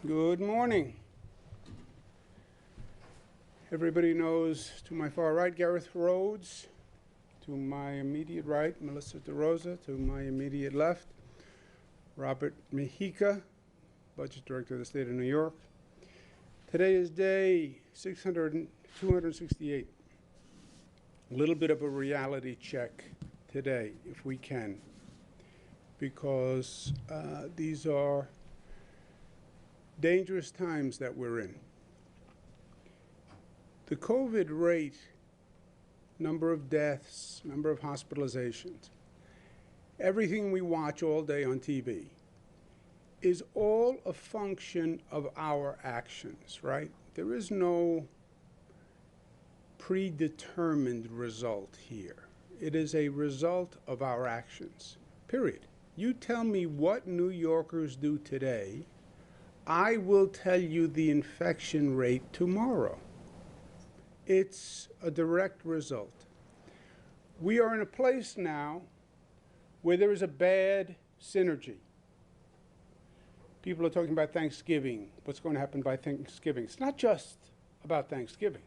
Good morning. Everybody knows to my far right, Gareth Rhodes. To my immediate right, Melissa DeRosa. To my immediate left, Robert Mejica, Budget Director of the State of New York. Today is day 268. A little bit of a reality check today, if we can, because these are dangerous times that we're in. The COVID rate, number of deaths, number of hospitalizations, everything we watch all day on TV is all a function of our actions, right? There is no predetermined result here. It is a result of our actions, period. You tell me what New Yorkers do today, I will tell you the infection rate tomorrow. It's a direct result. We are in a place now where there is a bad synergy. People are talking about Thanksgiving, what's going to happen by Thanksgiving. It's not just about Thanksgiving.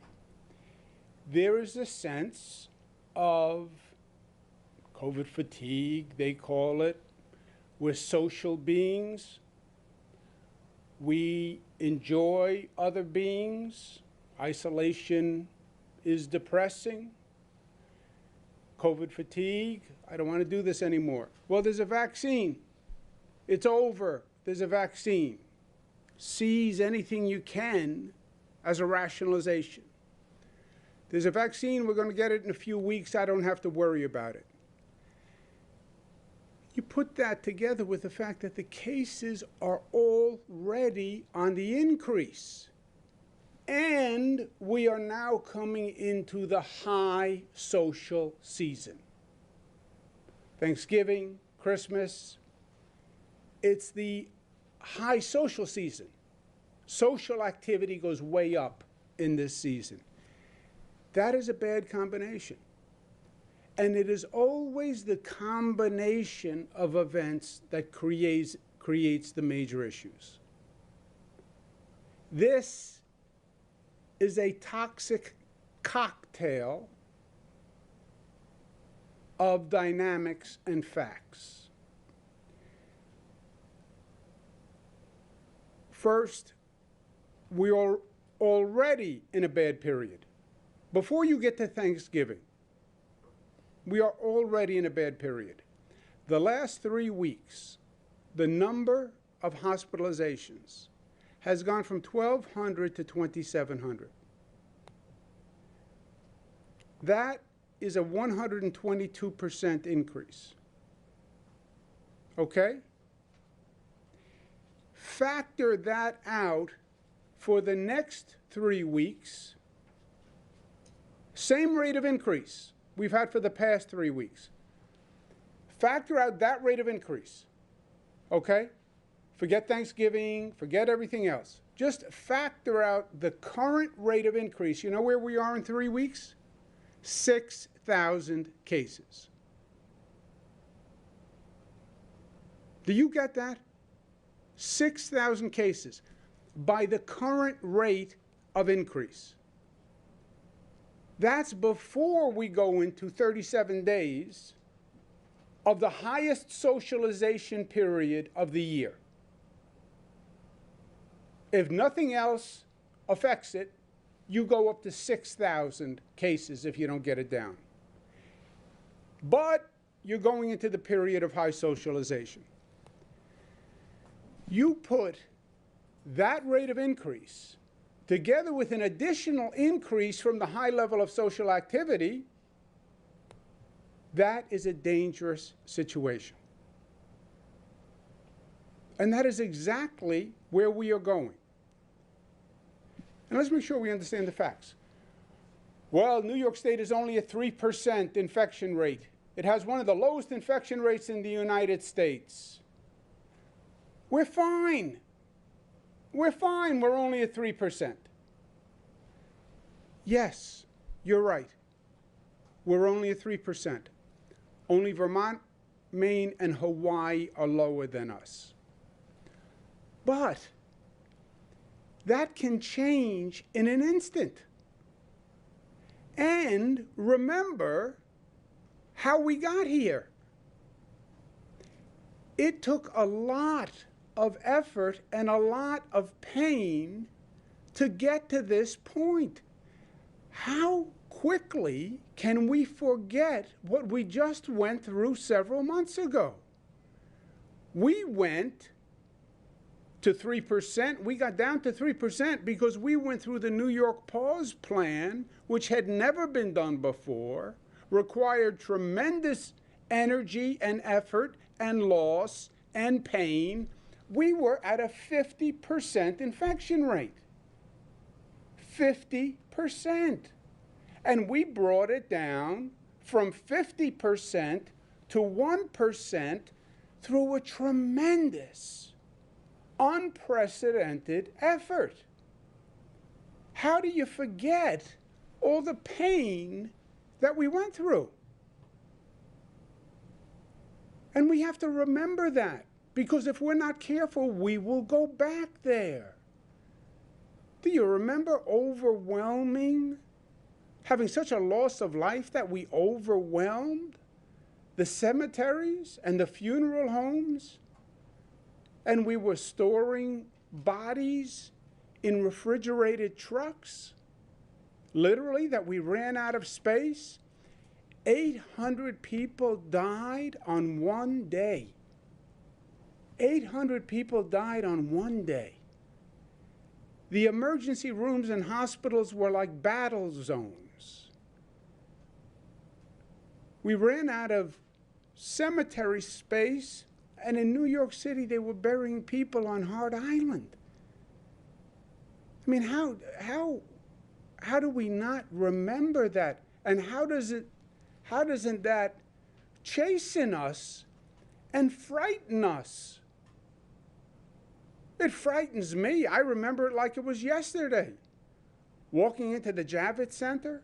There is a sense of COVID fatigue, they call it. We're social beings. We enjoy other beings. Isolation is depressing. COVID fatigue, I don't want to do this anymore. Well, there's a vaccine. It's over. There's a vaccine. Seize anything you can as a rationalization. There's a vaccine, we're going to get it in a few weeks, I don't have to worry about it. You put that together with the fact that the cases are already on the increase. And we are now coming into the high social season. Thanksgiving, Christmas, it's the high social season. Social activity goes way up in this season. That is a bad combination. And it is always the combination of events that creates the major issues. This is a toxic cocktail of dynamics and facts. First, we are already in a bad period. Before you get to Thanksgiving, we are already in a bad period. The last 3 weeks, the number of hospitalizations has gone from 1,200 to 2,700. That is a 122% increase. Okay? Factor that out for the next 3 weeks. Same rate of increase we've had for the past 3 weeks. Factor out that rate of increase. Okay? Forget Thanksgiving, forget everything else. Just factor out the current rate of increase. You know where we are in 3 weeks? 6,000 cases. Do you get that? 6,000 cases by the current rate of increase. That's before we go into 37 days of the highest socialization period of the year. If nothing else affects it, you go up to 6,000 cases if you don't get it down. But you're going into the period of high socialization. You put that rate of increase together with an additional increase from the high level of social activity, that is a dangerous situation. And that is exactly where we are going. And let's make sure we understand the facts. Well, New York State is only a 3% infection rate. It has one of the lowest infection rates in the United States. We're fine. We're fine. We're only at 3%. Yes, you're right. We're only at 3%. Only Vermont, Maine, and Hawaii are lower than us. But that can change in an instant. And remember how we got here. It took a lot of effort and a lot of pain to get to this point. How quickly can we forget what we just went through several months ago? We went to 3%. We got down to 3% because we went through the New York Pause Plan, which had never been done before, required tremendous energy and effort and loss and pain. We were at a 50% infection rate. 50%. And we brought it down from 50% to 1% through a tremendous, unprecedented effort. How do you forget all the pain that we went through? And we have to remember that, because if we're not careful, we will go back there. Do you remember having such a loss of life that we overwhelmed the cemeteries and the funeral homes? And we were storing bodies in refrigerated trucks, literally, that we ran out of space. 800 people died on one day. 800 people died on one day. The emergency rooms and hospitals were like battle zones. We ran out of cemetery space, and in New York City, they were burying people on Hart Island. I mean, how do we not remember that? And how doesn't that chasten us and frighten us? It frightens me. I remember it like it was yesterday. Walking into the Javits Center,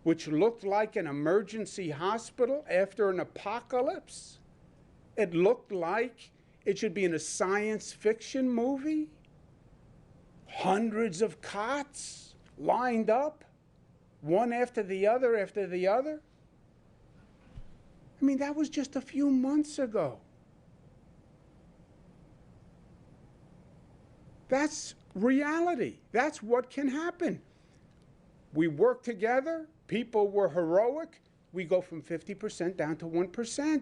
which looked like an emergency hospital after an apocalypse. It looked like it should be in a science fiction movie. Hundreds of cots lined up, one after the other after the other. I mean, that was just a few months ago. That's reality. That's what can happen. We work together. People were heroic. We go from 50% down to 1%.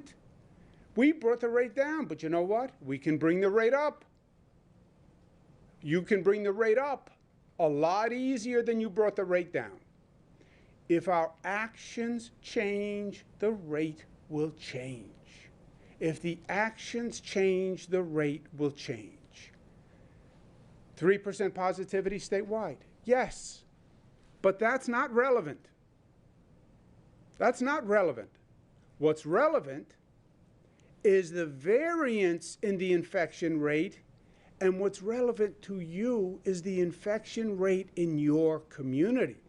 We brought the rate down, but you know what? We can bring the rate up. You can bring the rate up a lot easier than you brought the rate down. If our actions change, the rate will change. If the actions change, the rate will change. 3% positivity statewide, yes, but that's not relevant. That's not relevant. What's relevant is the variance in the infection rate, and what's relevant to you is the infection rate in your community.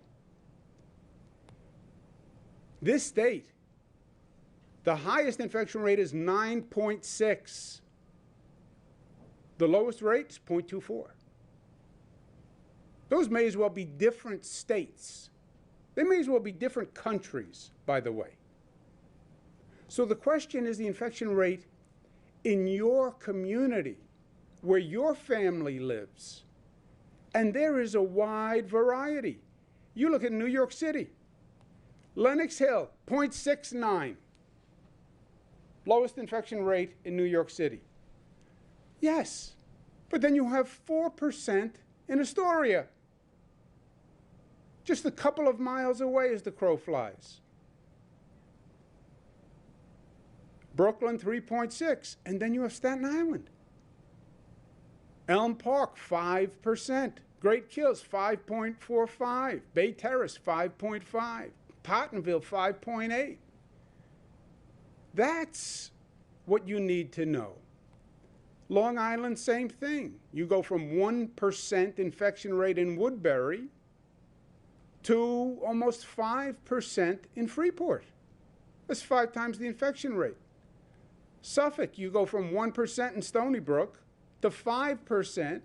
This state, the highest infection rate is 9.6. The lowest rate is 0.24. Those may as well be different states. They may as well be different countries, by the way. So the question is the infection rate in your community, where your family lives. And there is a wide variety. You look at New York City. Lenox Hill, 0.69. Lowest infection rate in New York City. Yes, but then you have 4% in Astoria. Just a couple of miles away as the crow flies. Brooklyn, 3.6. And then you have Staten Island. Elm Park, 5%. Great Kills, 5.45. Bay Terrace, 5.5. Pottenville, 5.8. That's what you need to know. Long Island, same thing. You go from 1% infection rate in Woodbury to almost 5% in Freeport. That's 5 times the infection rate. Suffolk, you go from 1% in Stony Brook to 5%,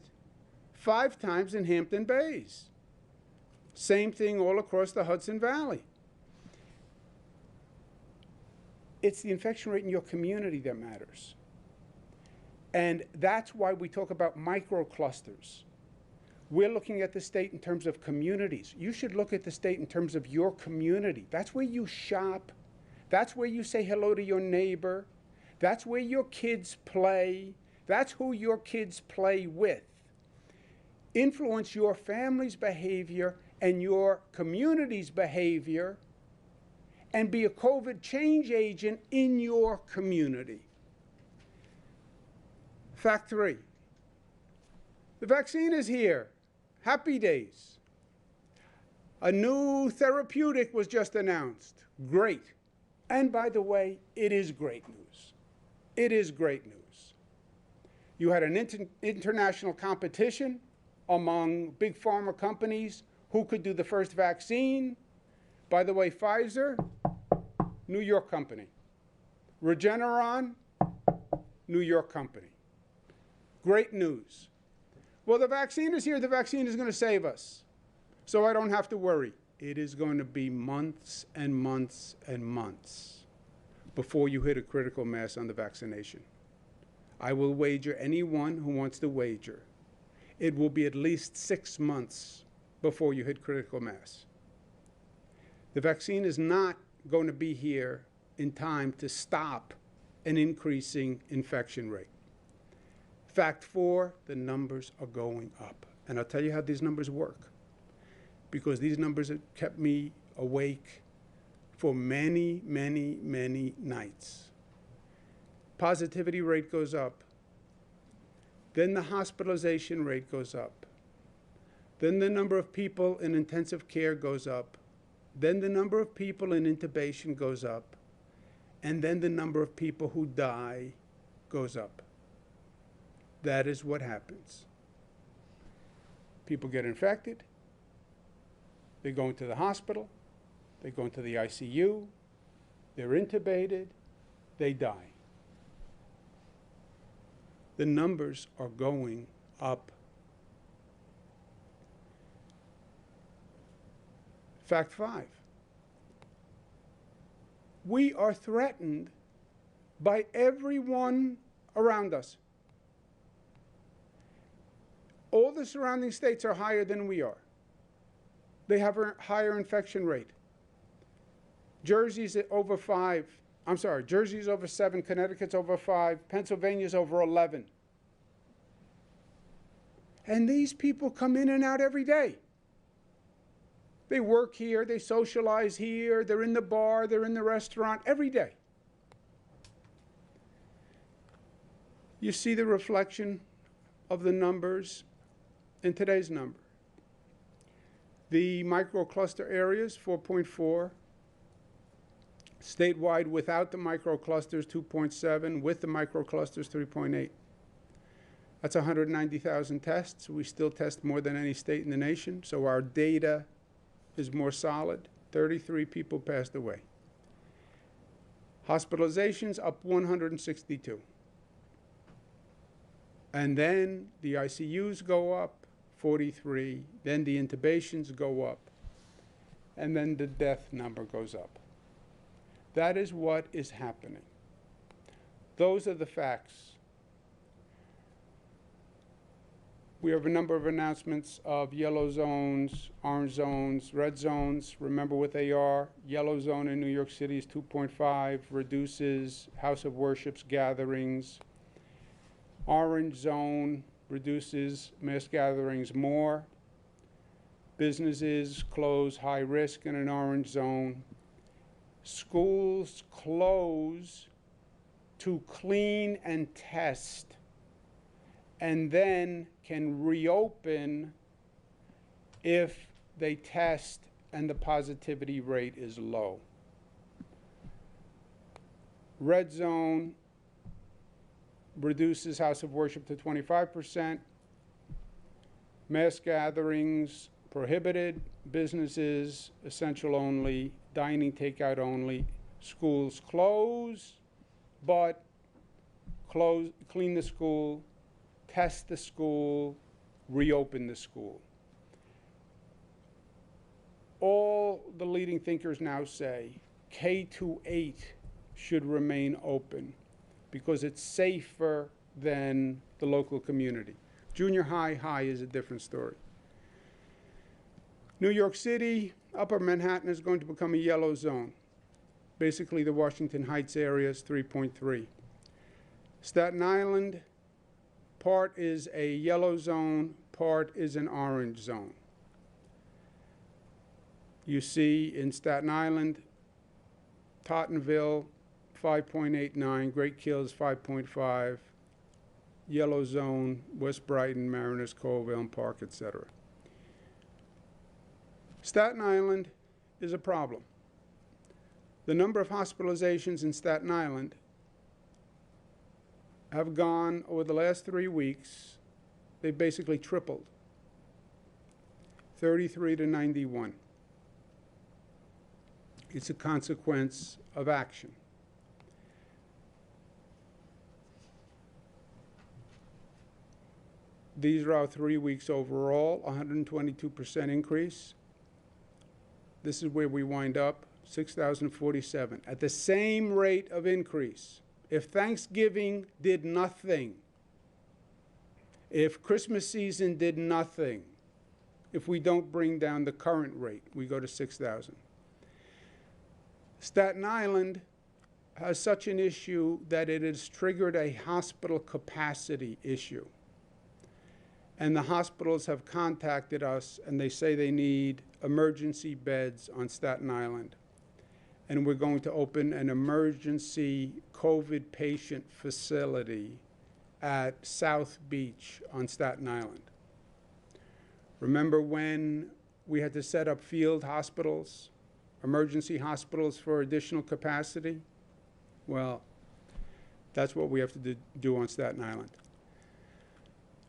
5 times in Hampton Bays. Same thing all across the Hudson Valley. It's the infection rate in your community that matters. And that's why we talk about microclusters. We're looking at the state in terms of communities. You should look at the state in terms of your community. That's where you shop. That's where you say hello to your neighbor. That's where your kids play. That's who your kids play with. Influence your family's behavior and your community's behavior, and be a COVID change agent in your community. Fact 3. The vaccine is here. Happy days. A new therapeutic was just announced. Great. And by the way, it is great news. It is great news. You had an international competition among big pharma companies who could do the first vaccine. By the way, Pfizer, New York company. Regeneron, New York company. Great news. Well, the vaccine is here. The vaccine is going to save us. So I don't have to worry. It is going to be months and months and months before you hit a critical mass on the vaccination. I will wager anyone who wants to wager, it will be at least 6 months before you hit critical mass. The vaccine is not going to be here in time to stop an increasing infection rate. Fact 4, the numbers are going up. And I'll tell you how these numbers work, because these numbers have kept me awake for many, many, many nights. Positivity rate goes up. Then the hospitalization rate goes up. Then the number of people in intensive care goes up. Then the number of people in intubation goes up. And then the number of people who die goes up. That is what happens. People get infected. They go into the hospital. They go into the ICU. They're intubated. They die. The numbers are going up. Fact 5. We are threatened by everyone around us. All the surrounding states are higher than we are. They have a higher infection rate. Jersey's at over 5. I'm sorry, Jersey's over 7, Connecticut's over 5, Pennsylvania's over 11. And these people come in and out every day. They work here, they socialize here, they're in the bar, they're in the restaurant every day. You see the reflection of the numbers in today's number. The microcluster areas, 4.4. Statewide without the microclusters, 2.7. With the microclusters, 3.8. That's 190,000 tests. We still test more than any state in the nation, so our data is more solid. 33 people passed away. Hospitalizations up 162. And then the ICUs go up, 43. Then the intubations go up. And then the death number goes up. That is what is happening. Those are the facts. We have a number of announcements of yellow zones, orange zones, red zones. Remember what they are. Yellow zone in New York City is 2.5, reduces house of worships gatherings. Orange zone reduces mass gatherings more. Businesses close high risk in an orange zone. Schools close to clean and test, and then can reopen if they test and the positivity rate is low. Red zone reduces house of worship to 25%. Mass gatherings prohibited. Businesses essential only. Dining takeout only. Schools close, but clean the school, test the school, reopen the school. All the leading thinkers now say K-8 should remain open because it's safer than the local community. Junior high is a different story. New York City, Upper Manhattan is going to become a yellow zone. Basically, the Washington Heights area is 3.3. Staten Island, part is a yellow zone, part is an orange zone. You see in Staten Island, Tottenville, 5.89, Great Kills, 5.5, yellow zone, West Brighton, Mariners Cove, Elm Park, etc. Staten Island is a problem. The number of hospitalizations in Staten Island have gone, over the last 3 weeks, they've basically tripled, 33 to 91. It's a consequence of action. These are our 3 weeks overall, 122% increase. This is where we wind up, 6,047, at the same rate of increase. If Thanksgiving did nothing, if Christmas season did nothing, if we don't bring down the current rate, we go to 6,000. Staten Island has such an issue that it has triggered a hospital capacity issue. And the hospitals have contacted us and they say they need emergency beds on Staten Island. And we're going to open an emergency COVID patient facility at South Beach on Staten Island. Remember when we had to set up field hospitals, emergency hospitals for additional capacity? Well, that's what we have to do on Staten Island.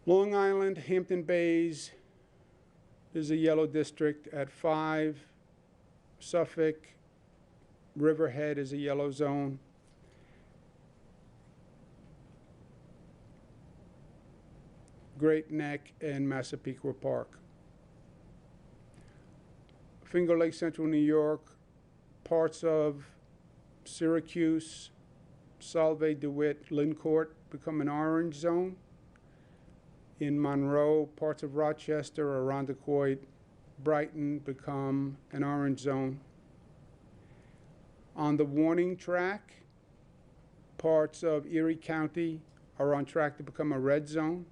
Long Island, Hampton Bays is a yellow district at 5. Suffolk, Riverhead is a yellow zone. Great Neck and Massapequa Park. Finger Lake, Central New York, parts of Syracuse, Solvay, DeWitt, Lincourt become an orange zone. In Monroe, parts of Rochester, Irondequoit, Brighton become an orange zone. On the warning track, parts of Erie County are on track to become a red zone.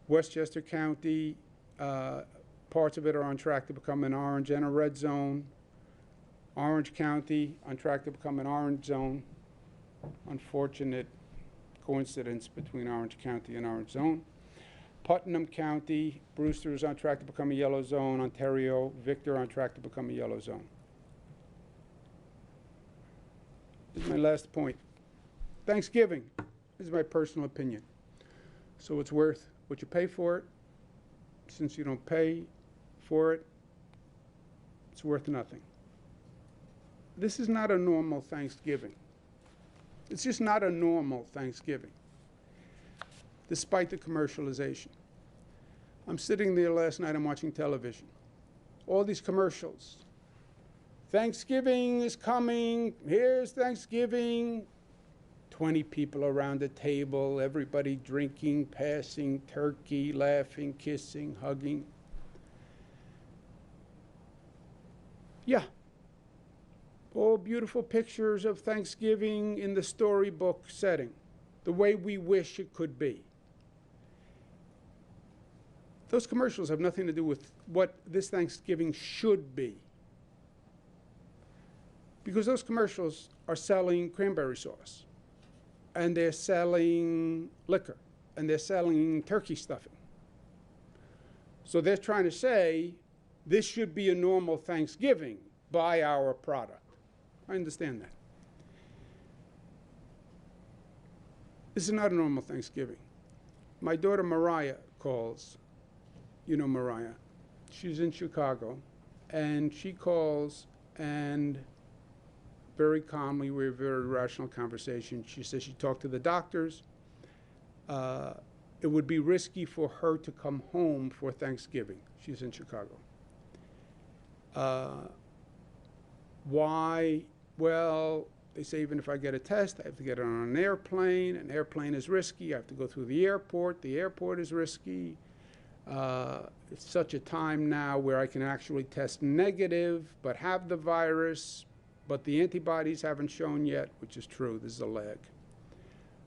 Westchester County, parts of it are on track to become an orange and a red zone. Orange County on track to become an orange zone. Unfortunate coincidence between Orange County and orange zone. Putnam County, Brewster is on track to become a yellow zone. Ontario, Victor on track to become a yellow zone. This is my last point. Thanksgiving, this is my personal opinion. So it's worth what you pay for it. Since you don't pay for it, it's worth nothing. This is not a normal Thanksgiving. It's just not a normal Thanksgiving, despite the commercialization. I'm sitting there last night, I'm watching television. All these commercials. Thanksgiving is coming, here's Thanksgiving. 20 people around the table, everybody drinking, passing turkey, laughing, kissing, hugging. Yeah. All beautiful pictures of Thanksgiving in the storybook setting, the way we wish it could be. Those commercials have nothing to do with what this Thanksgiving should be. Because those commercials are selling cranberry sauce, and they're selling liquor, and they're selling turkey stuffing. So they're trying to say, this should be a normal Thanksgiving, buy our product. I understand that. This is not a normal Thanksgiving. My daughter Mariah calls. You know Mariah. She's in Chicago. And she calls and very calmly, we have a very rational conversation. She says she talked to the doctors. it would be risky for her to come home for Thanksgiving. She's in Chicago. Why? Well, they say even if I get a test, I have to get it on an airplane. An airplane is risky. I have to go through the airport. The airport is risky. It's such a time now where I can actually test negative but have the virus, but the antibodies haven't shown yet, which is true. This is a lag.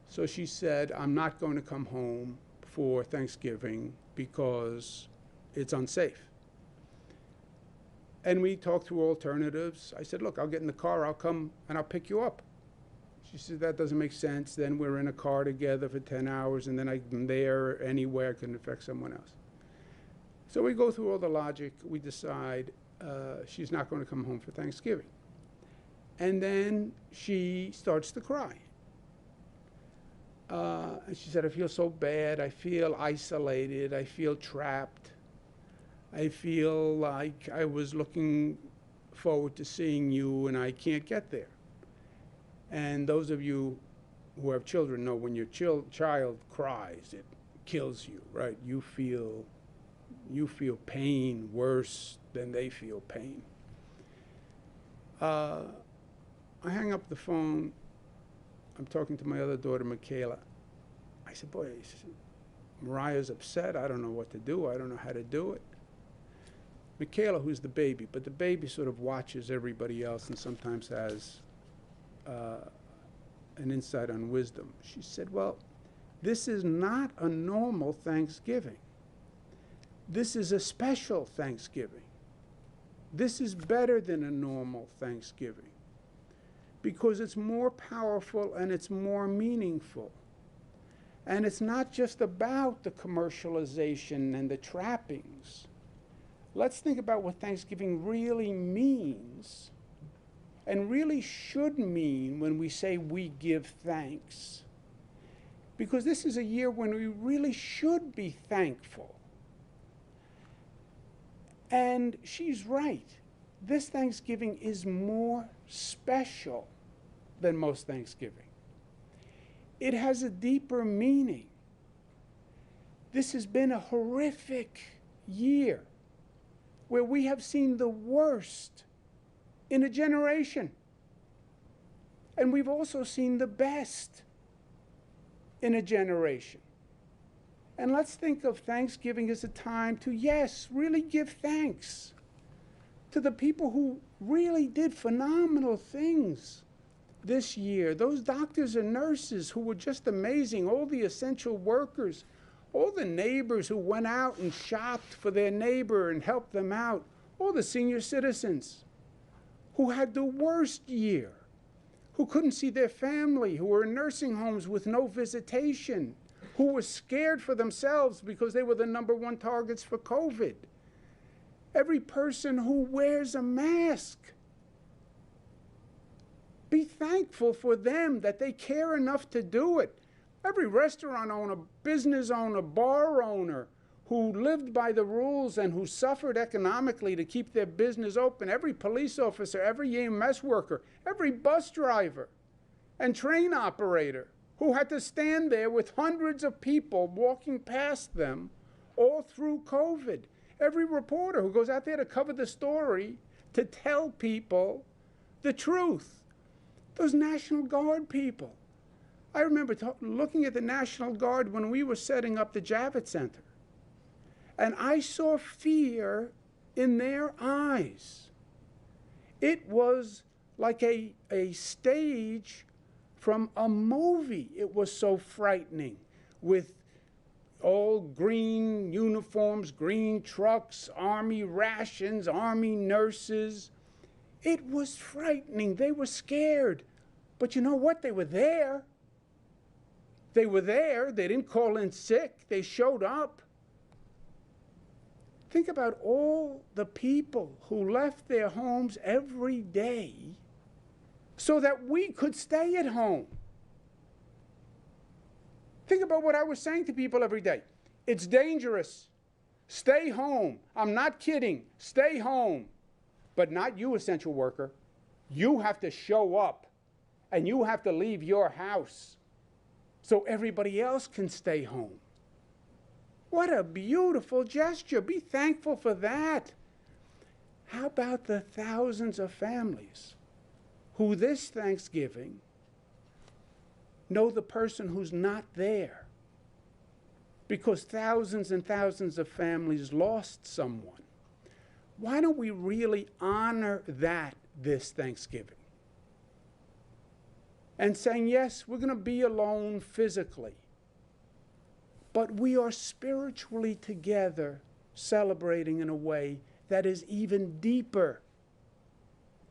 So she said, I'm not going to come home for Thanksgiving because it's unsafe. And we talked through alternatives. I said, look, I'll get in the car, I'll come and I'll pick you up. She said, that doesn't make sense. Then we're in a car together for 10 hours and then I'm there anywhere, it can affect someone else. So we go through all the logic. We decide she's not going to come home for Thanksgiving. And then she starts to cry. And she said, I feel so bad. I feel isolated. I feel trapped. I feel like I was looking forward to seeing you and I can't get there. And those of you who have children know when your child cries, it kills you, right? You feel pain worse than they feel pain. I hang up the phone. I'm talking to my other daughter, Michaela. I said, boy, Mariah's upset. I don't know what to do. I don't know how to do it. Michaela, who's the baby, but the baby sort of watches everybody else and sometimes has an insight on wisdom. She said, well, this is not a normal Thanksgiving. This is a special Thanksgiving. This is better than a normal Thanksgiving because it's more powerful and it's more meaningful. And it's not just about the commercialization and the trappings. Let's think about what Thanksgiving really means and really should mean when we say we give thanks. Because this is a year when we really should be thankful. And she's right. This Thanksgiving is more special than most Thanksgiving. It has a deeper meaning. This has been a horrific year where we have seen the worst in a generation. And we've also seen the best in a generation. And let's think of Thanksgiving as a time to, yes, really give thanks to the people who really did phenomenal things this year. Those doctors and nurses who were just amazing, all the essential workers, all the neighbors who went out and shopped for their neighbor and helped them out, all the senior citizens who had the worst year, who couldn't see their family, who were in nursing homes with no visitation, who were scared for themselves because they were the #1 targets for COVID. Every person who wears a mask. Be thankful for them that they care enough to do it. Every restaurant owner, business owner, bar owner who lived by the rules and who suffered economically to keep their business open, every police officer, every EMS worker, every bus driver and train operator who had to stand there with hundreds of people walking past them all through COVID. Every reporter who goes out there to cover the story, to tell people the truth. Those National Guard people. I remember looking at the National Guard when we were setting up the Javits Center. And I saw fear in their eyes. It was like a stage from a movie. It was so frightening, with all green uniforms, green trucks, Army rations, Army nurses. It was frightening. They were scared. But you know what? They were there. They were there. They didn't call in sick. They showed up. Think about all the people who left their homes every day so that we could stay at home. Think about what I was saying to people every day. It's dangerous. Stay home. I'm not kidding. Stay home. But not you, essential worker. You have to show up and you have to leave your house so everybody else can stay home. What a beautiful gesture. Be thankful for that. How about the thousands of families who this Thanksgiving know the person who's not there? Because thousands and thousands of families lost someone. Why don't we really honor that this Thanksgiving? And saying, yes, we're going to be alone physically, but we are spiritually together, celebrating in a way that is even deeper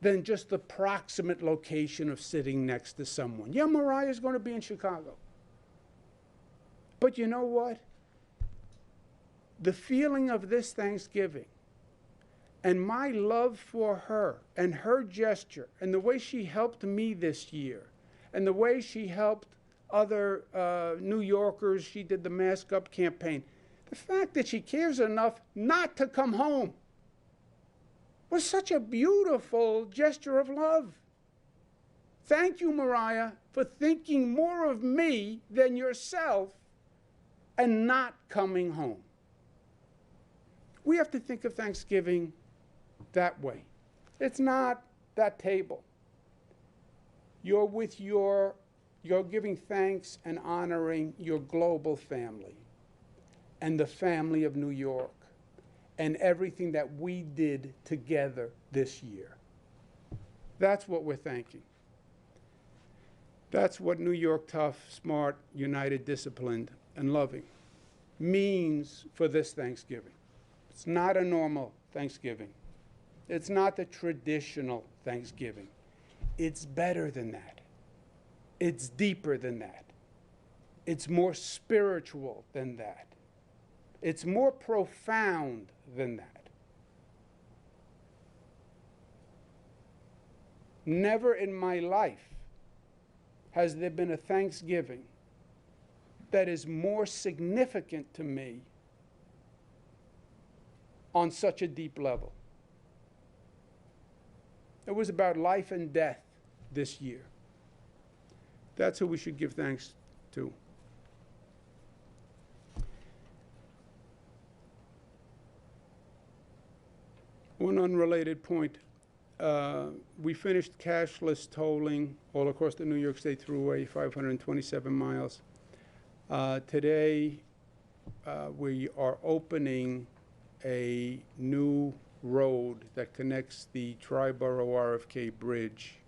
than just the proximate location of sitting next to someone. Yeah, Mariah's going to be in Chicago. But you know what? The feeling of this Thanksgiving and my love for her and her gesture and the way she helped me this year and the way she helped other New Yorkers, she did the Mask Up campaign. The fact that she cares enough not to come home was such a beautiful gesture of love. Thank you, Mariah, for thinking more of me than yourself and not coming home. We have to think of Thanksgiving that way. It's not that table. You're giving thanks and honoring your global family and the family of New York and everything that we did together this year. That's what we're thanking. That's what New York tough, smart, united, disciplined, and loving means for this Thanksgiving. It's not a normal Thanksgiving. It's not the traditional Thanksgiving. It's better than that. It's deeper than that. It's more spiritual than that. It's more profound than that. Never in my life has there been a Thanksgiving that is more significant to me on such a deep level. It was about life and death this year. That's who we should give thanks to. One unrelated point. We finished cashless tolling all across the New York State Thruway, 527 miles. Today, we are opening a new road that connects the Triborough RFK Bridge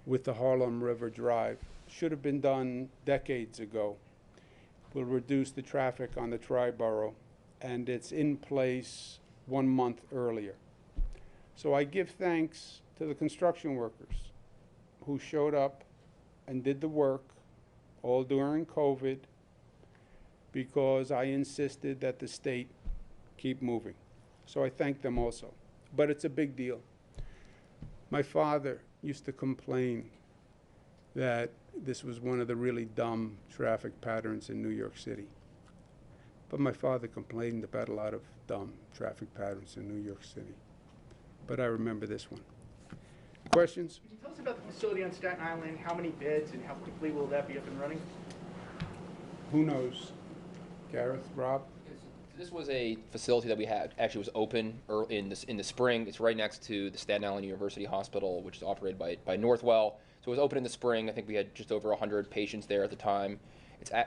with the Harlem River Drive. Should have been done decades ago. Will reduce the traffic on the Triborough, and it's in place 1 month earlier. So I give thanks to the construction workers who showed up and did the work all during COVID, because I insisted that the state keep moving. So I thank them also. But it's a big deal. My father used to complain that this was one of the really dumb traffic patterns in New York City. But my father complained about a lot of dumb traffic patterns in New York City. But I remember this one. Questions? Could you tell us about the facility on Staten Island? How many beds and how quickly will that be up and running? Who knows? Gareth, Rob? This was a facility that we had actually was open in the spring. It's right next to the Staten Island University Hospital, which is operated by Northwell. So it was open in the spring. I think we had just over 100 patients there at the time.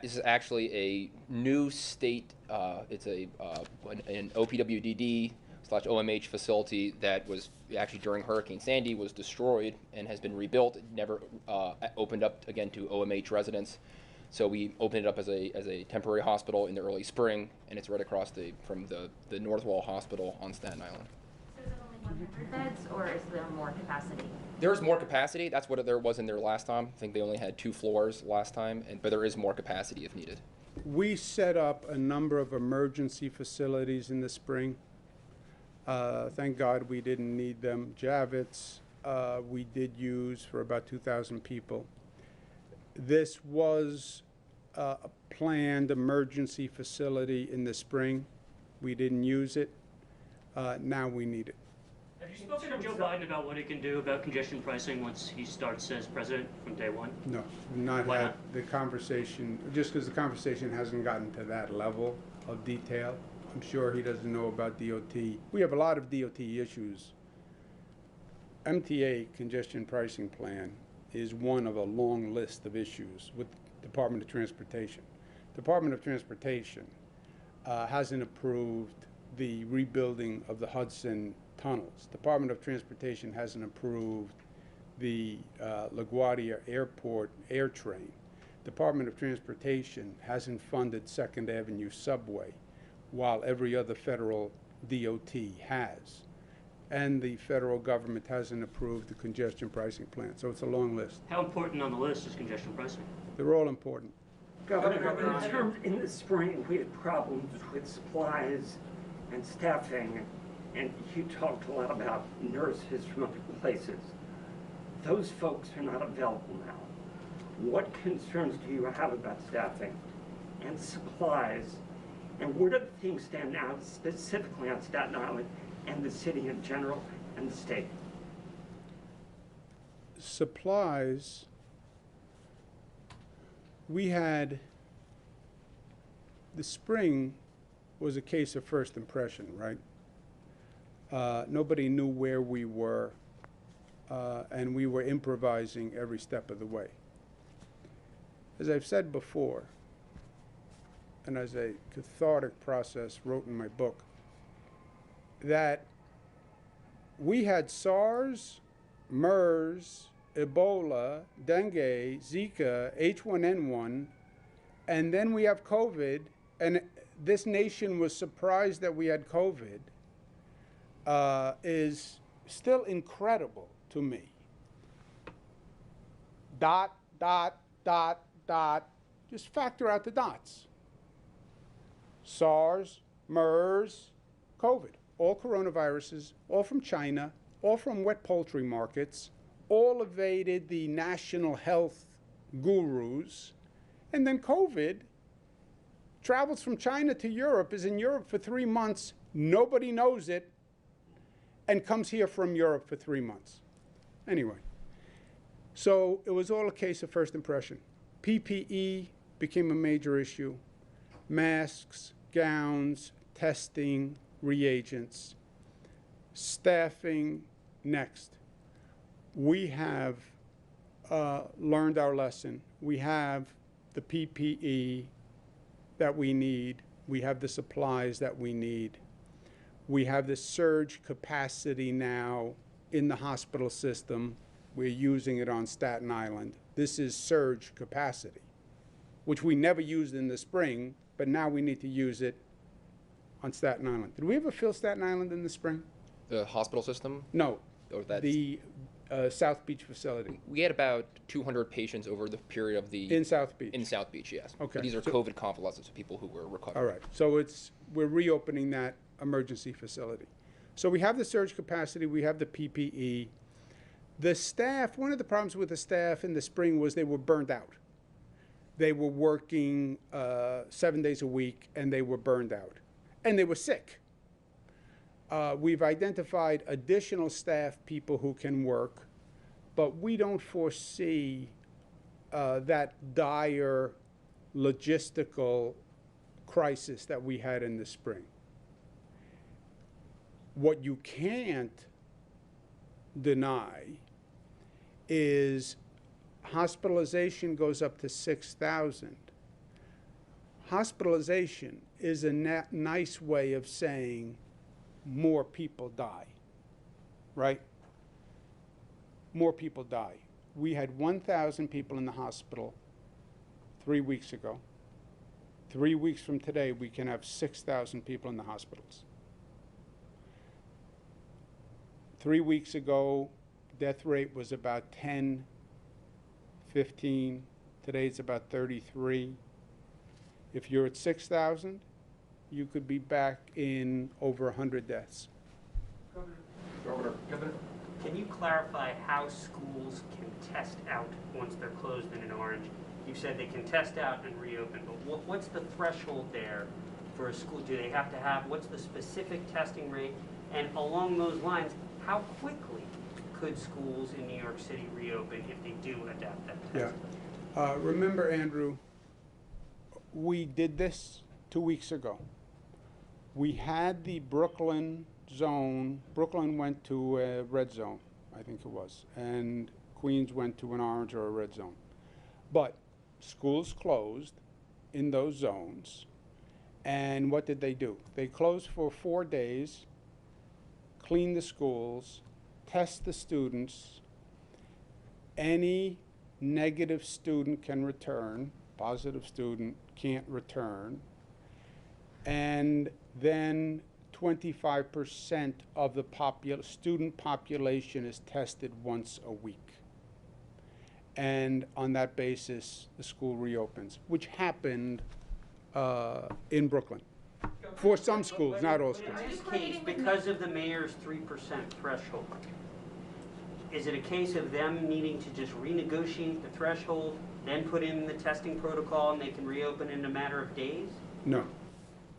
This is actually a new state. It's an OPWDD/OMH facility that was actually during Hurricane Sandy was destroyed and has been rebuilt. It never opened up again to OMH residents. So we opened it up as a temporary hospital in the early spring, and it's right across from the Northwell Hospital on Staten Island. So is it only 100 beds, or is there more capacity? There's more capacity. That's what there was in there last time. I think they only had 2 floors last time, but there is more capacity if needed. We set up a number of emergency facilities in the spring. Thank God we didn't need them. Javits, we did use for about 2,000 people. This was a planned emergency facility in the spring. We didn't use it. Now we need it. Have you spoken to Joe Biden about what he can do about congestion pricing once he starts as president from day one? No, not had the conversation, just because the conversation hasn't gotten to that level. of detail. I'm sure he doesn't know about DOT. We have a lot of DOT issues. MTA, congestion pricing plan, is one of a long list of issues with Department of Transportation. Department of Transportation hasn't approved the rebuilding of the Hudson tunnels. Department of Transportation hasn't approved the LaGuardia Airport air train. Department of Transportation hasn't funded Second Avenue subway, while every other federal DOT has. And the federal government hasn't approved the congestion pricing plan. So it's a long list. How important on the list is congestion pricing? They're all important. Governor, in the spring, we had problems with supplies and staffing, and you talked a lot about nurses from other places. Those folks are not available now. What concerns do you have about staffing and supplies, and where do things stand now, specifically on Staten Island and the city in general and the state? Supplies, we had, the spring was a case of first impression, right? Nobody knew where we were, and we were improvising every step of the way. As I've said before, and as a cathartic process wrote in my book, that we had SARS, MERS, Ebola, dengue, Zika, H1N1, and then we have COVID, and this nation was surprised that we had COVID, is still incredible to me. Dot, dot, dot, dot, just factor out the dots. SARS, MERS, COVID, all coronaviruses, all from China, all from wet poultry markets, all evaded the national health gurus, and then COVID travels from China to Europe, is in Europe for 3 months, nobody knows it, and comes here from Europe for 3 months. Anyway, so it was all a case of first impression. PPE became a major issue. Masks, gowns, testing, reagents, staffing, next. We have learned our lesson. We have the PPE that we need. We have the supplies that we need. We have the surge capacity now in the hospital system. We're using it on Staten Island. This is surge capacity, which we never used in the spring, but now we need to use it on Staten Island. Did we ever fill Staten Island in the spring? The hospital system? No, Or that's, the South Beach facility. we had about 200 patients over the period of the... In South Beach? In South Beach, yes. Okay. But these are So- COVID convalescents, so people who were recovering. All right, so we're reopening that emergency facility. So we have the surge capacity, we have the PPE. The staff, one of the problems with the staff in the spring was they were burned out. They were working 7 days a week, and they were burned out. And they were sick. We've identified additional staff people who can work, but we don't foresee that dire logistical crisis that we had in the spring. What you can't deny is hospitalization goes up to 6,000. Hospitalization is a nice way of saying more people die, right? More people die. We had 1,000 people in the hospital 3 weeks ago. 3 weeks from today, we can have 6,000 people in the hospitals. 3 weeks ago, death rate was about 10, 15. Today it's about 33. If you're at 6,000, you could be back in over 100 deaths. Governor, can you clarify how schools can test out once they're closed in an orange? You said they can test out and reopen, but what's the threshold there for a school? Do they have to have, what's the specific testing rate? And along those lines, how quickly could schools in New York City reopen if they do adapt that testing? Yeah. Remember, Andrew, we did this 2 weeks ago. We had the Brooklyn zone. Brooklyn went to a red zone, I think it was, and Queens went to an orange or a red zone. But schools closed in those zones, and what did they do? They closed for 4 days, cleaned the schools, test the students. Any negative student can return, positive student can't return, and then 25% of the student population is tested once a week. And on that basis, the school reopens, which happened in Brooklyn. For some schools, not all schools. In this case, because of the mayor's 3% threshold, is it a case of them needing to just renegotiate the threshold, then put in the testing protocol, and they can reopen in a matter of days? No.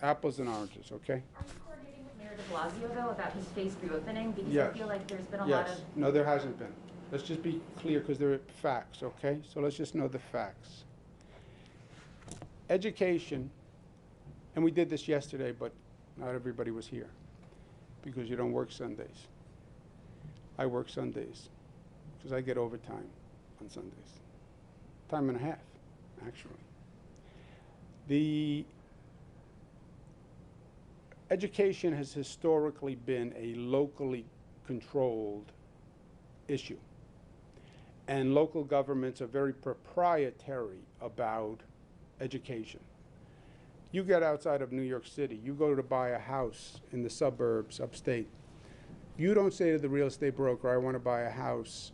Apples and oranges, okay? Are you coordinating with Mayor de Blasio, though, about his phased reopening? Because Yes. I feel like there's been a lot Yes. of... No, there hasn't been. Let's just be clear because there are facts, okay? So let's just know the facts. Education, and we did this yesterday, but not everybody was here because you don't work Sundays. I work Sundays because I get overtime on Sundays. Time and a half, actually. The education has historically been a locally controlled issue. And local governments are very proprietary about education. You get outside of New York City, you go to buy a house in the suburbs, upstate. You don't say to the real estate broker, I want to buy a house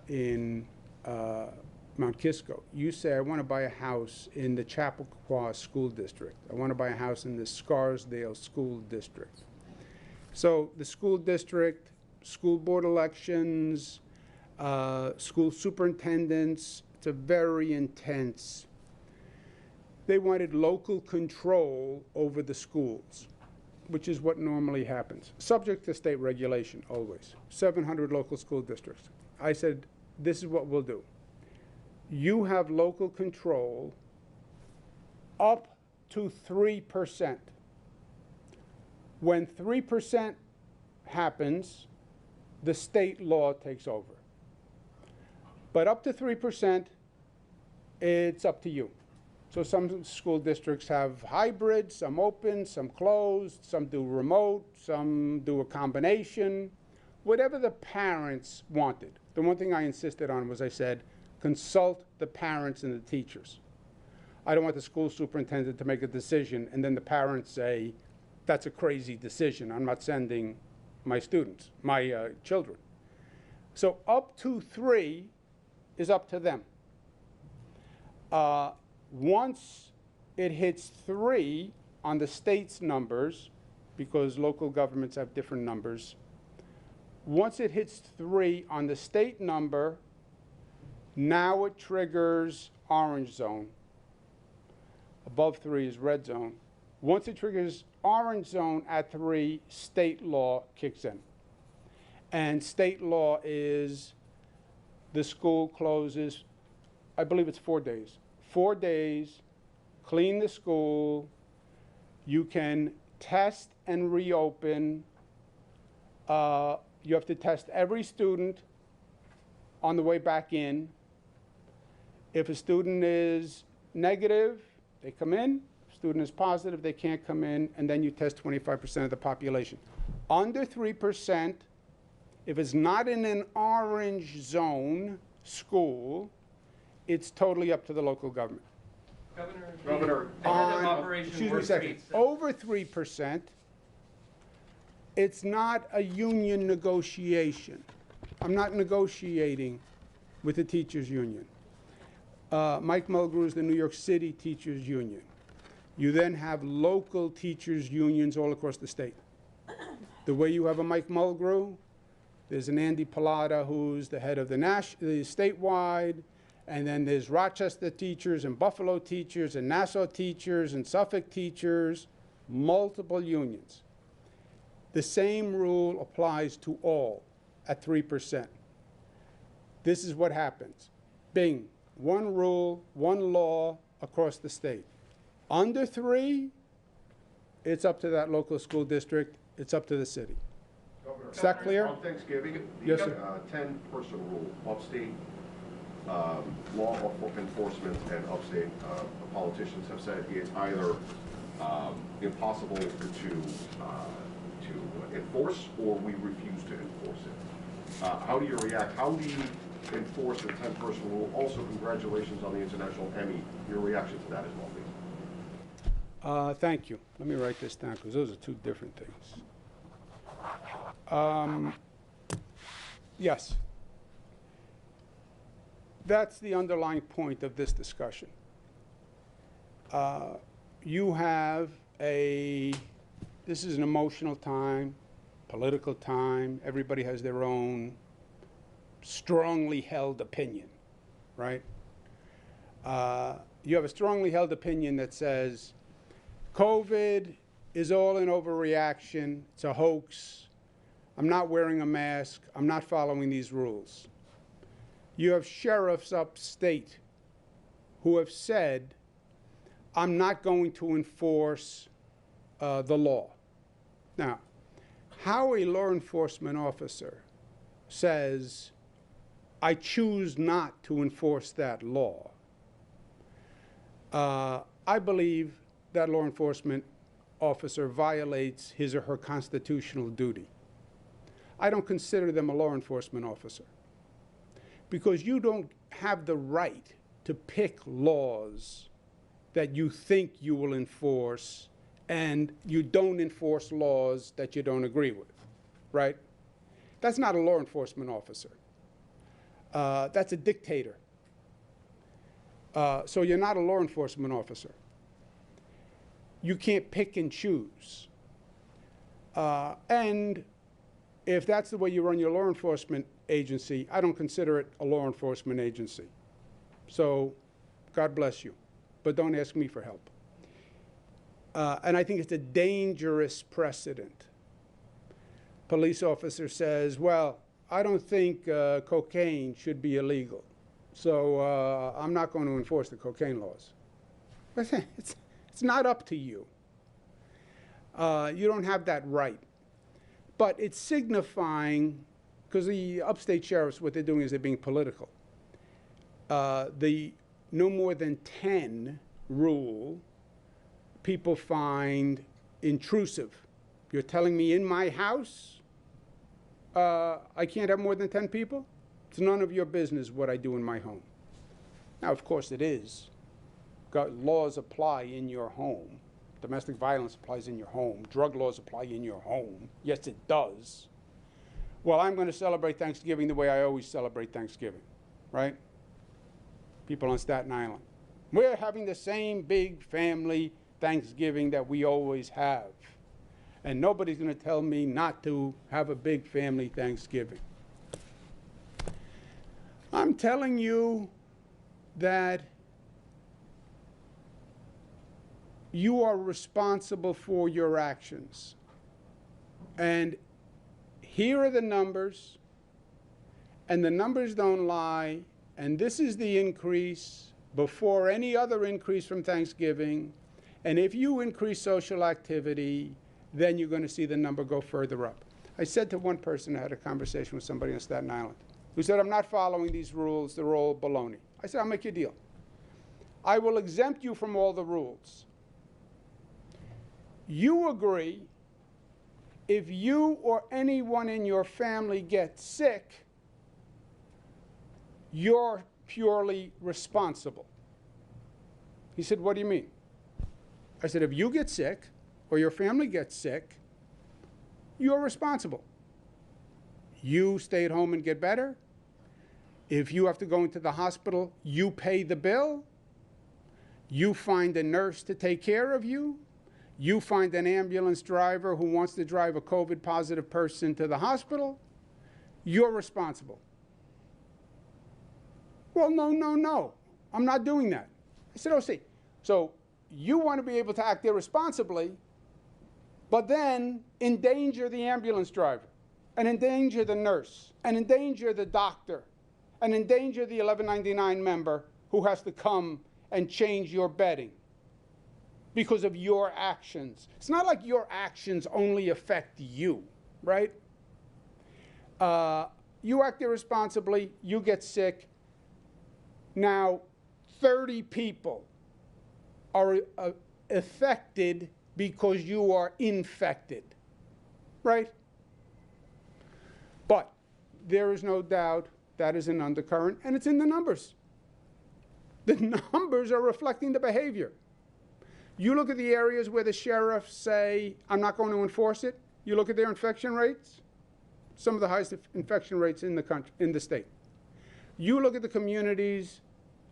in Mount Kisco. You say, I want to buy a house in the Chappaqua School District. I want to buy a house in the Scarsdale School District. So the school district, school board elections, school superintendents, it's a very intense. They wanted local control over the schools, which is what normally happens, subject to state regulation always. 700 local school districts. I said, this is what we'll do. You have local control up to 3%. When 3% happens, the state law takes over. But up to 3%, it's up to you. So some school districts have hybrid, some open, some closed, some do remote, some do a combination, whatever the parents wanted. The one thing I insisted on was I said, consult the parents and the teachers. I don't want the school superintendent to make a decision and then the parents say, that's a crazy decision. I'm not sending my students, my children. So up to 3 is up to them. Once it hits 3 on the state's numbers, because local governments have different numbers, once it hits 3 on the state number, now it triggers orange zone. Above 3 is red zone. Once it triggers orange zone at 3, state law kicks in. And state law is the school closes, I believe it's 4 days. 4 days, clean the school, you can test and reopen. You have to test every student on the way back in. If a student is negative, they come in. If a student is positive, they can't come in, and then you test 25% of the population. Under 3%, if it's not in an orange zone school, it's totally up to the local government. Governor, Excuse me a second. Over 3%, it's not a union negotiation. I'm not negotiating with the teachers union. Mike Mulgrew is the New York City Teachers Union. You then have local teachers unions all across the state. The way you have a Mike Mulgrew, there's an Andy Pallotta who's the head of the statewide, and then there's Rochester teachers and Buffalo teachers and Nassau teachers and Suffolk teachers, multiple unions. The same rule applies to all at 3%. This is what happens. Bing, one rule, one law across the state. Under 3, it's up to that local school district, it's up to the city. Governor, Is that clear? On Thanksgiving, Yes, the sir. 10-person rule, upstate law enforcement and upstate politicians have said it's either impossible to enforce or we refuse to enforce it. How do you react? How do you enforce the 10-person rule? Also, congratulations on the International Emmy. Your reaction to that as well, please. Thank you. Let me write this down because those are two different things. Yes. That's the underlying point of this discussion. You have this is an emotional time, political time. Everybody has their own strongly held opinion, right? You have a strongly held opinion that says COVID is all an overreaction, it's a hoax, I'm not wearing a mask, I'm not following these rules. You have sheriffs upstate who have said, I'm not going to enforce the law. Now, how a law enforcement officer says, I choose not to enforce that law, I believe that law enforcement officer violates his or her constitutional duty. I don't consider them a law enforcement officer because you don't have the right to pick laws that you think you will enforce and you don't enforce laws that you don't agree with, right? That's not a law enforcement officer. That's a dictator. So you're not a law enforcement officer. You can't pick and choose. And if that's the way you run your law enforcement agency, I don't consider it a law enforcement agency. So God bless you, but don't ask me for help. And I think it's a dangerous precedent. Police officer says, well, I don't think cocaine should be illegal, so I'm not going to enforce the cocaine laws. It's not up to you. You don't have that right. But it's signifying, because the upstate sheriffs, what they're doing is they're being political. The no more than 10 rule, people find intrusive. You're telling me in my house I can't have more than 10 people? It's none of your business what I do in my home. Now, of course it is. Laws apply in your home. Domestic violence applies in your home. Drug laws apply in your home. Yes, it does. Well, I'm going to celebrate Thanksgiving the way I always celebrate Thanksgiving, right? People on Staten Island. We're having the same big family Thanksgiving that we always have. And nobody's going to tell me not to have a big family Thanksgiving. I'm telling you that you are responsible for your actions. And here are the numbers, and the numbers don't lie, and this is the increase before any other increase from Thanksgiving. And if you increase social activity, then you're going to see the number go further up. I said to one person, I had a conversation with somebody on Staten Island, who said, I'm not following these rules, they're all baloney. I said, I'll make you a deal. I will exempt you from all the rules. You agree, if you or anyone in your family gets sick, you're purely responsible. He said, what do you mean? I said, if you get sick or your family gets sick, you're responsible. You stay at home and get better. If you have to go into the hospital, you pay the bill. You find a nurse to take care of you. You find an ambulance driver who wants to drive a COVID positive person to the hospital. You're responsible. Well, no. I'm not doing that. I said, oh, see, so you want to be able to act irresponsibly, but then endanger the ambulance driver, and endanger the nurse, and endanger the doctor, and endanger the 1199 member who has to come and change your bedding. because of your actions. It's not like your actions only affect you, right? You act irresponsibly, you get sick. Now, 30 people are affected because you are infected, right? But there is no doubt that is an undercurrent, and it's in the numbers. The numbers are reflecting the behavior. You look at the areas where the sheriffs say, I'm not going to enforce it. You look at their infection rates, some of the highest infection rates in the country, in the state. You look at the communities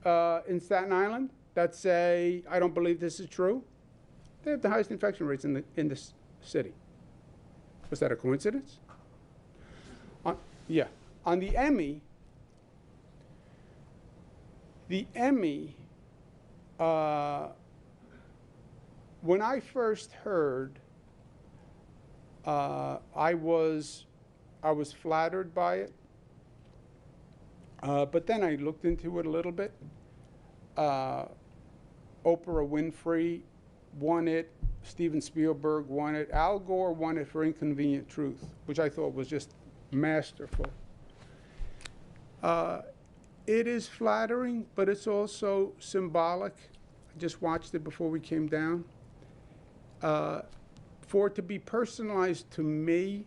in Staten Island that say, I don't believe this is true. They have the highest infection rates in this city. Was that a coincidence? Yeah. On the Emmy, when I first heard, I was flattered by it, but then I looked into it a little bit. Oprah Winfrey won it. Steven Spielberg won it. Al Gore won it for Inconvenient Truth, which I thought was just masterful. It is flattering, but it's also symbolic. I just watched it before we came down. For it to be personalized to me,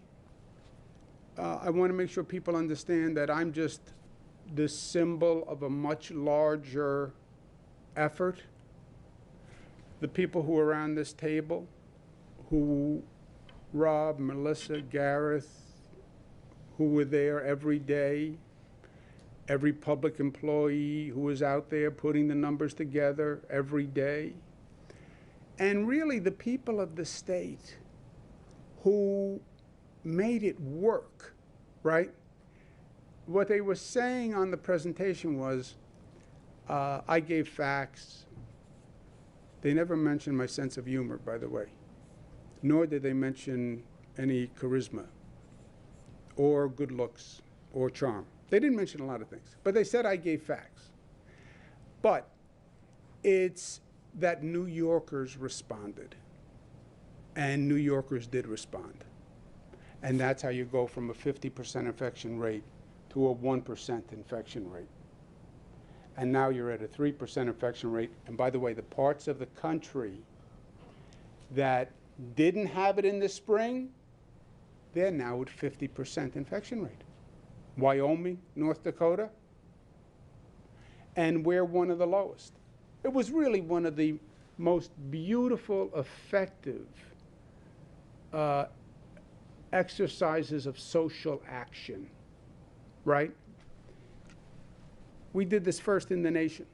I want to make sure people understand that I'm just the symbol of a much larger effort. The people who are around this table, Rob, Melissa, Gareth, who were there every day, every public employee who was out there putting the numbers together every day, and really the people of the state who made it work, right? What they were saying on the presentation was, I gave facts. They never mentioned my sense of humor, by the way, nor did they mention any charisma or good looks or charm. They didn't mention a lot of things, but they said I gave facts. But it's that New Yorkers responded, and New Yorkers did respond. And that's how you go from a 50% infection rate to a 1% infection rate. And now you're at a 3% infection rate. And by the way, the parts of the country that didn't have it in the spring, they're now at 50% infection rate. Wyoming, North Dakota, and we're one of the lowest. It was really one of the most beautiful, effective exercises of social action, right? We did this first in the nation,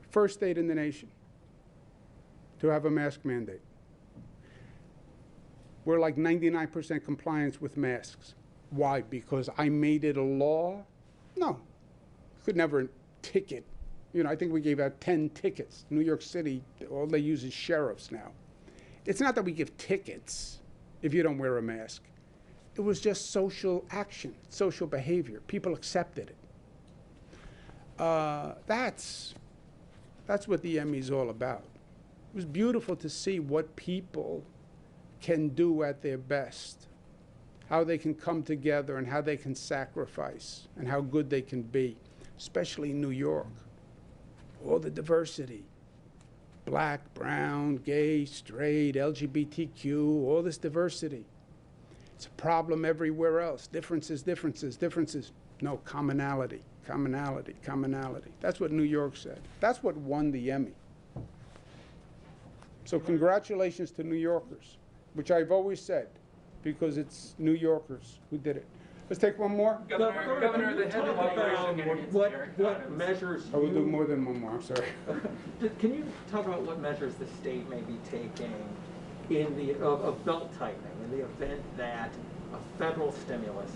first state in the nation to have a mask mandate. We're like 99% compliance with masks. Why? Because I made it a law? No. You could never ticket. You know, I think we gave out 10 tickets. New York City, all they use is sheriffs now. It's not that we give tickets if you don't wear a mask. It was just social action, social behavior. People accepted it. That's what the Emmy's all about. It was beautiful to see what people can do at their best, how they can come together and how they can sacrifice and how good they can be, especially in New York. All the diversity, black, brown, gay, straight, LGBTQ, all this diversity. It's a problem everywhere else. Differences, differences, differences. No, commonality, commonality, commonality. That's what New York said. That's what won the Emmy. So congratulations to New Yorkers, which I've always said, because it's New Yorkers who did it. Let's take one more. Governor, the head of what measures I will do more than one more, I'm sorry. Can you talk about what measures the state may be taking in the of belt tightening in the event that a federal stimulus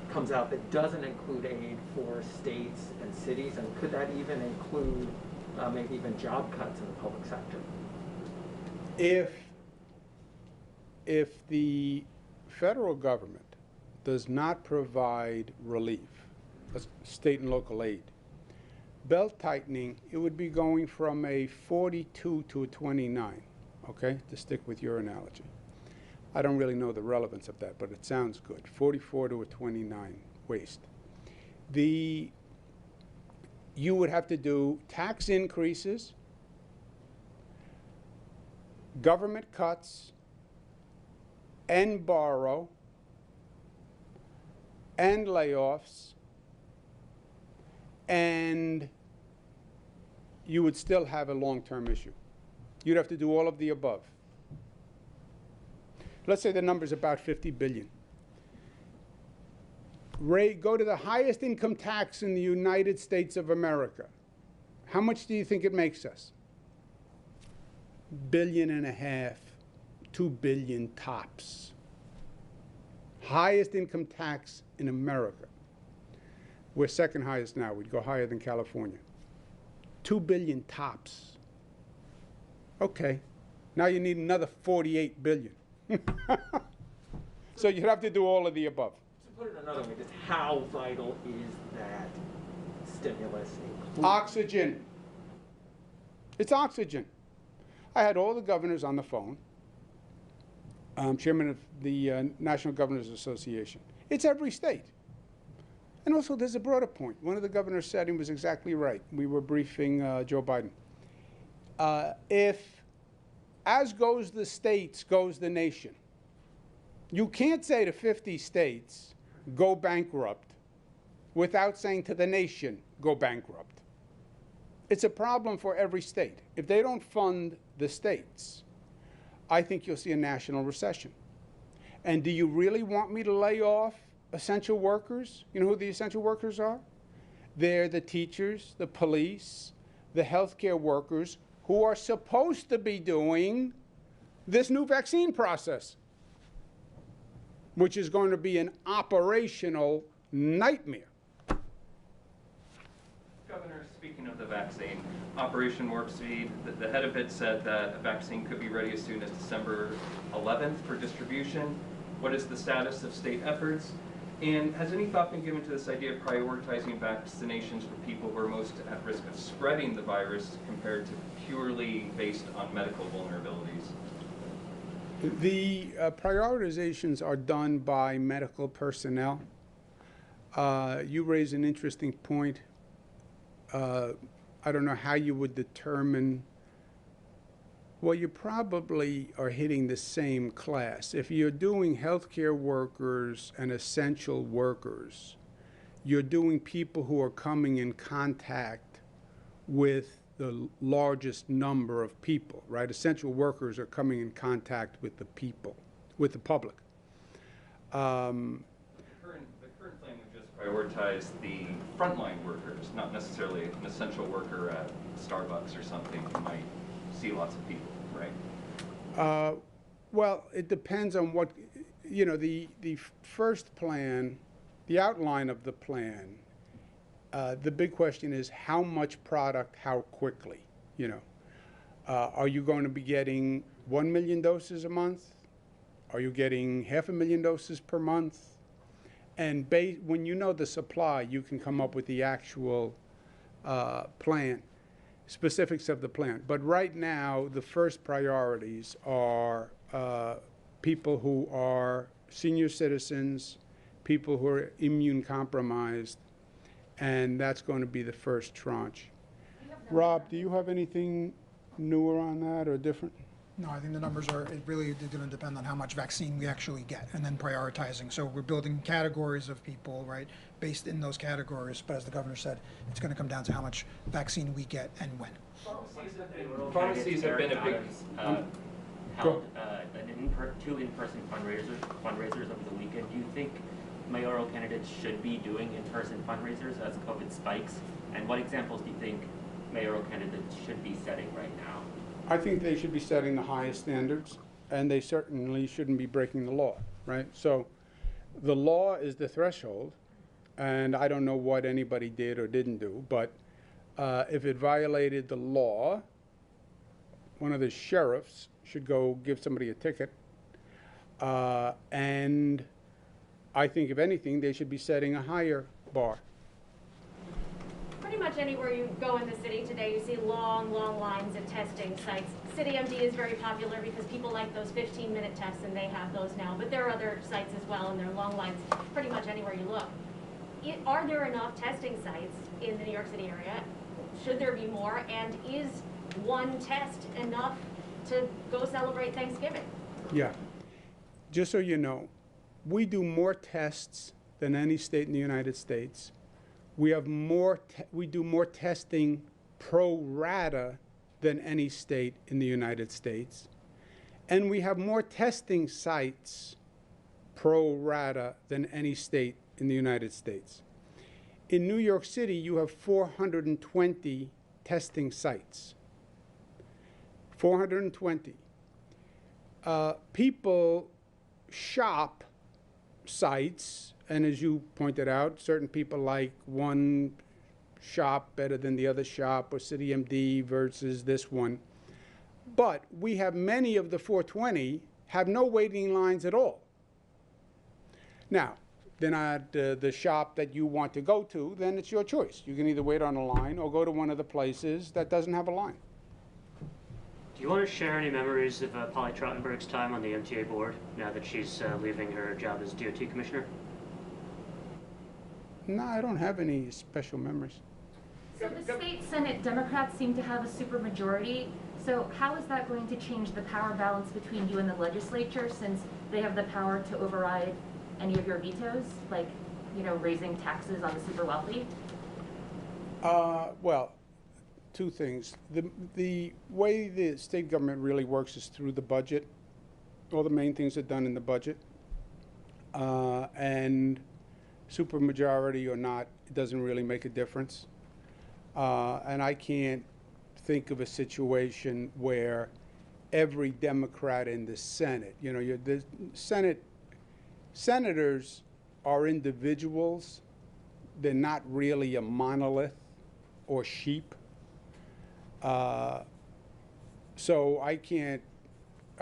comes out that doesn't include aid for states and cities, and could that even include maybe even job cuts in the public sector? If the federal government does not provide relief, state and local aid, belt tightening, it would be going from a 42 to a 29, okay, to stick with your analogy. I don't really know the relevance of that, but it sounds good. 44 to a 29 waist. You would have to do tax increases, government cuts, and borrow, and layoffs, and you would still have a long-term issue. You'd have to do all of the above. Let's say the number's about 50 billion. Go to the highest income tax in the United States of America. How much do you think it makes us? $1.5 billion, $2 billion tops. Highest income tax in America. We're second highest now. We'd go higher than California. 2 billion tops. Okay. Now you need another 48 billion. So you'd have to do all of the above. To put it another way, just how vital is that stimulus? Oxygen. It's oxygen. I had all the governors on the phone. I'm chairman of the National Governors Association. It's every state. And also, there's a broader point. One of the governors said, he was exactly right. We were briefing Joe Biden. If as goes the states, goes the nation. You can't say to 50 states, go bankrupt, without saying to the nation, go bankrupt. It's a problem for every state. If they don't fund the states, I think you'll see a national recession. And do you really want me to lay off essential workers? You know who the essential workers are? They're the teachers, the police, the healthcare workers who are supposed to be doing this new vaccine process, which is going to be an operational nightmare. Governor, speaking of the vaccine, Operation Warp Speed, the head of it said that a vaccine could be ready as soon as December 11th for distribution. What is the status of state efforts? And has any thought been given to this idea of prioritizing vaccinations for people who are most at risk of spreading the virus compared to purely based on medical vulnerabilities? The prioritizations are done by medical personnel. You raise an interesting point. I don't know how you would determine. Well, you probably are hitting the same class. If you're doing healthcare workers and essential workers, you're doing people who are coming in contact with the largest number of people, right? Essential workers are coming in contact with the people, with the public. The current plan would just prioritize the frontline workers, not necessarily an essential worker at Starbucks or something who might see lots of people, right? Well, it depends on what, the first plan, the outline of the plan, the big question is how much product, how quickly, Are you going to be getting 1 million doses a month? Are you getting 500,000 doses per month? And when you know the supply, you can come up with the actual plan, specifics of the plan. But right now, the first priorities are people who are senior citizens, people who are immune compromised, and that's going to be the first tranche. Rob, do you have anything newer on that or different? No, I think the numbers are, it really is going to depend on how much vaccine we actually get and then prioritizing. So we're building categories of people, right, based in those categories. But as the governor said, it's going to come down to how much vaccine we get and when. Pharmacies have been a big... held two in-person fundraisers over the weekend. Do you think mayoral candidates should be doing in-person fundraisers as COVID spikes? And what examples do you think mayoral candidates should be setting right now? I think they should be setting the highest standards, and they certainly shouldn't be breaking the law, right? So the law is the threshold, and I don't know what anybody did or didn't do, but if it violated the law, one of the sheriffs should go give somebody a ticket. And I think, if anything, they should be setting a higher bar. Pretty much much anywhere you go in the city today, you see long, long lines of testing sites. CityMD is very popular because people like those 15-minute tests, and they have those now. But there are other sites as well, and there are long lines pretty much anywhere you look. Are there enough testing sites in the New York City area? Should there be more? And is one test enough to go celebrate Thanksgiving? Yeah. Just so you know, we do more tests than any state in the United States. We have we do more testing pro rata than any state in the United States. And we have more testing sites pro rata than any state in the United States. In New York City, you have 420 testing sites. 420. People shop sites, and as you pointed out, certain people like one shop better than the other shop, or CityMD versus this one. But we have many of the 420 have no waiting lines at all. Now, they're not the shop that you want to go to, then it's your choice. You can either wait on a line or go to one of the places that doesn't have a line. Do you want to share any memories of Polly Trottenberg's time on the MTA board now that she's leaving her job as DOT commissioner? No, I don't have any special memories. So the state Senate Democrats seem to have a supermajority. So how is that going to change the power balance between you and the legislature, since they have the power to override any of your vetoes, like, you know, raising taxes on the super wealthy? Well, two things. The way the state government really works is through the budget. All the main things are done in the budget. And supermajority or not, it doesn't really make a difference. And I can't think of a situation where every Democrat in the Senate, you know, the senators are individuals. They're not really a monolith or sheep. So I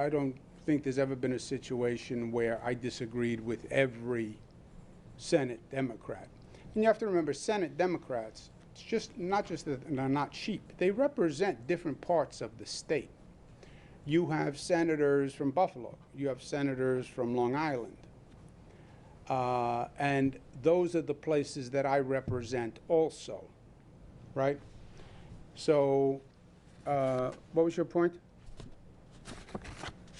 don't think there's ever been a situation where I disagreed with every Senate Democrat. And you have to remember, Senate Democrats, it's just not just that they're not sheep. They represent different parts of the state. You have senators from Buffalo. You have senators from Long Island. And those are the places that I represent also, right? So, what was your point?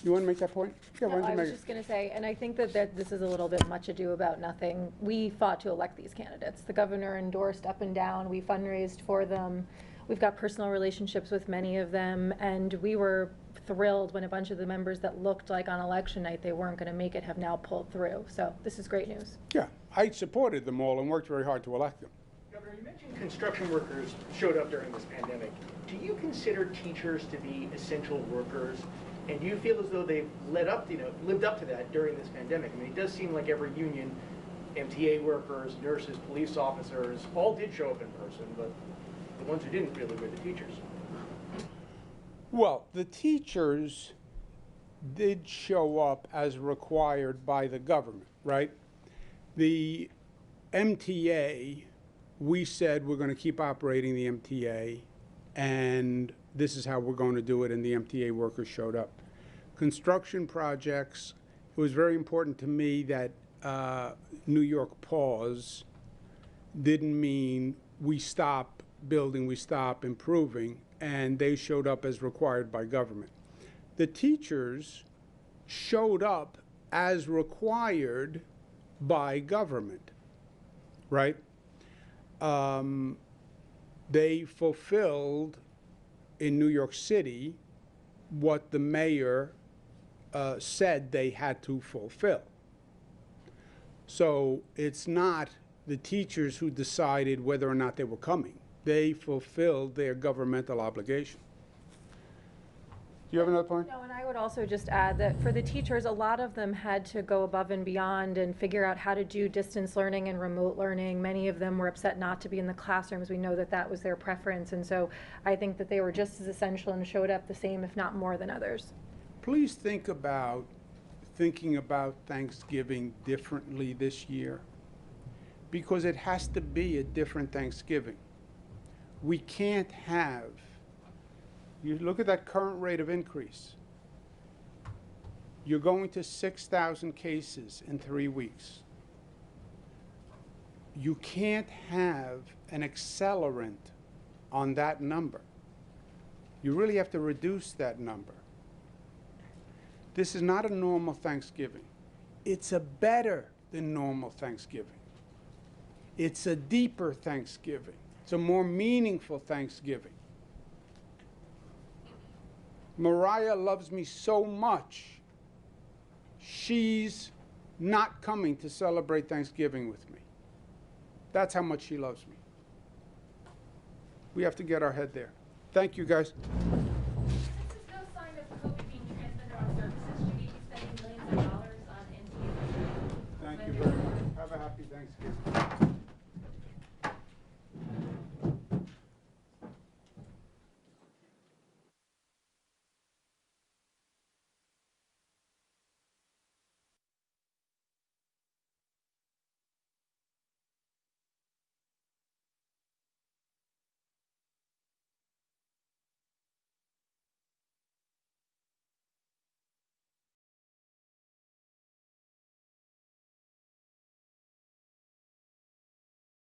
You want to make that point? Yeah, why don't you I make was it? just going to say, and I think that this is a little bit much ado about nothing. We fought to elect these candidates. The governor endorsed up and down. We fundraised for them. We've got personal relationships with many of them, and we were thrilled when a bunch of the members that looked like on election night they weren't going to make it have now pulled through. So this is great news. Yeah, I supported them all and worked very hard to elect them. Governor, you mentioned construction workers showed up during this pandemic. Do you consider teachers to be essential workers? And do you feel as though they've lived up to that during this pandemic? I mean, it does seem like every union, MTA workers, nurses, police officers, all did show up in person, but the ones who didn't really were the teachers. Well, the teachers did show up as required by the government, right? The MTA, we said we're going to keep operating the MTA, and this is how we're going to do it, and the MTA workers showed up. Construction projects, it was very important to me that New York pause didn't mean we stop building, we stop improving, and they showed up as required by government. The teachers showed up as required by government, right? They fulfilled in New York City what the mayor said they had to fulfill. So it's not the teachers who decided whether or not they were coming. They fulfilled their governmental obligation. Do you have another point? No, and I would also just add that for the teachers, a lot of them had to go above and beyond and figure out how to do distance learning and remote learning. Many of them were upset not to be in the classrooms. We know that that was their preference. And so I think that they were just as essential and showed up the same, if not more than others. Please think about thinking about Thanksgiving differently this year, because it has to be a different Thanksgiving. We can't have, you look at that current rate of increase. You're going to 6,000 cases in 3 weeks. You can't have an accelerant on that number. You really have to reduce that number. This is not a normal Thanksgiving. It's a better than normal Thanksgiving. It's a deeper Thanksgiving. It's a more meaningful Thanksgiving. Mariah loves me so much, she's not coming to celebrate Thanksgiving with me. That's how much she loves me. We have to get our head there. Thank you, guys.